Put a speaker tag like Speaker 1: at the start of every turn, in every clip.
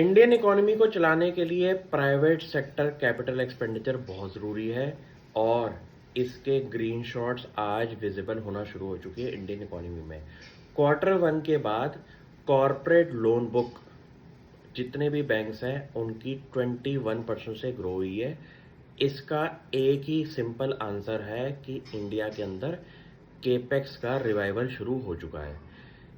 Speaker 1: Indian economy को चलाने के लिए प्राइवेट सेक्टर कैपिटल एक्सपेंडिचर बहुत ज़रूरी है और इसके ग्रीन शॉट्स आज विजिबल होना शुरू हो चुकी है इंडियन इकोनॉमी में। क्वार्टर वन के बाद कॉरपोरेट लोन बुक जितने भी बैंक्स हैं उनकी 21% से ग्रो हुई है। इसका एक ही सिंपल आंसर है कि इंडिया के अंदर केपेक्स का रिवाइवल शुरू हो चुका है।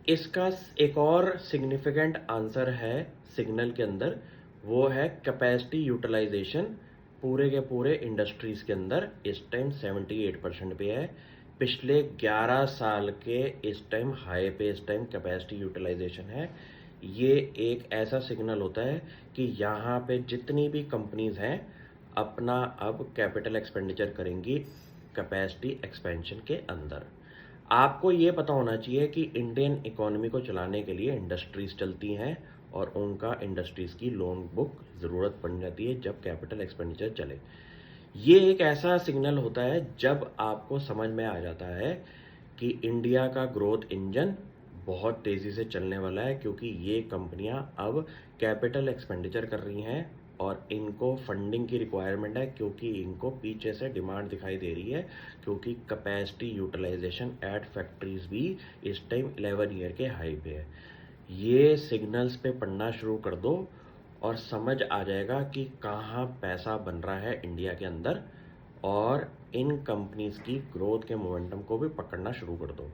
Speaker 1: इसका एक और सिग्निफिकेंट आंसर है सिग्नल के अंदर, वो है कैपेसिटी यूटिलाइजेशन पूरे के पूरे इंडस्ट्रीज के अंदर इस टाइम 78% पे है। पिछले 11 साल के इस टाइम हाई पे इस टाइम कैपेसिटी यूटिलाइजेशन है। ये एक ऐसा सिग्नल होता है कि यहाँ पे जितनी भी कंपनीज हैं अपना अब कैपिटल एक्सपेंडिचर करेंगी कैपेसिटी एक्सपेंशन के अंदर। आपको ये पता होना चाहिए कि इंडियन इकोनॉमी को चलाने के लिए इंडस्ट्रीज चलती हैं और उनका इंडस्ट्रीज की लोन बुक ज़रूरत पड़ जाती है जब कैपिटल एक्सपेंडिचर चले। ये एक ऐसा सिग्नल होता है जब आपको समझ में आ जाता है कि इंडिया का ग्रोथ इंजन बहुत तेज़ी से चलने वाला है, क्योंकि ये कंपनियां अब कैपिटल एक्सपेंडिचर कर रही हैं और इनको फंडिंग की रिक्वायरमेंट है, क्योंकि इनको पीछे से डिमांड दिखाई दे रही है, क्योंकि कैपेसिटी यूटिलाइजेशन एट फैक्ट्रीज भी इस टाइम 11 ईयर के हाई पे है। ये सिग्नल्स पे पढ़ना शुरू कर दो और समझ आ जाएगा कि कहाँ पैसा बन रहा है इंडिया के अंदर, और इन कंपनीज की ग्रोथ के मोमेंटम को भी पकड़ना शुरू कर दो।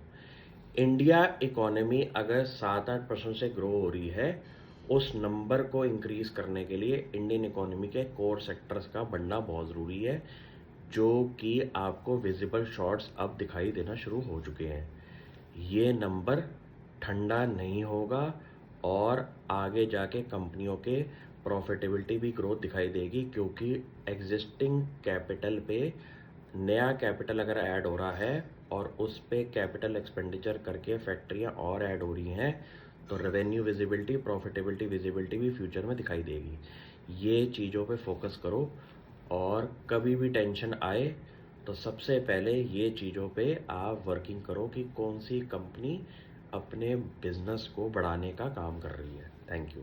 Speaker 1: इंडिया इकोनॉमी अगर 7-8% से ग्रो हो रही है, उस नंबर को इंक्रीज करने के लिए इंडियन इकोनॉमी के कोर सेक्टर्स का बढ़ना बहुत ज़रूरी है, जो कि आपको विजिबल शॉट्स अब दिखाई देना शुरू हो चुके हैं। ये नंबर ठंडा नहीं होगा और आगे जाके कंपनियों के प्रॉफिटेबिलिटी भी ग्रोथ दिखाई देगी, क्योंकि एग्जिस्टिंग कैपिटल पे नया कैपिटल अगर ऐड हो रहा है और उस पे कैपिटल एक्सपेंडिचर करके फैक्ट्रियां और ऐड हो रही हैं, तो रेवेन्यू विजिबिलिटी, प्रॉफिटेबिलिटी विजिबिलिटी भी फ्यूचर में दिखाई देगी। ये चीज़ों पे फोकस करो और कभी भी टेंशन आए तो सबसे पहले ये चीज़ों पे आप वर्किंग करो कि कौन सी कंपनी अपने बिजनेस को बढ़ाने का काम कर रही है। Thank you.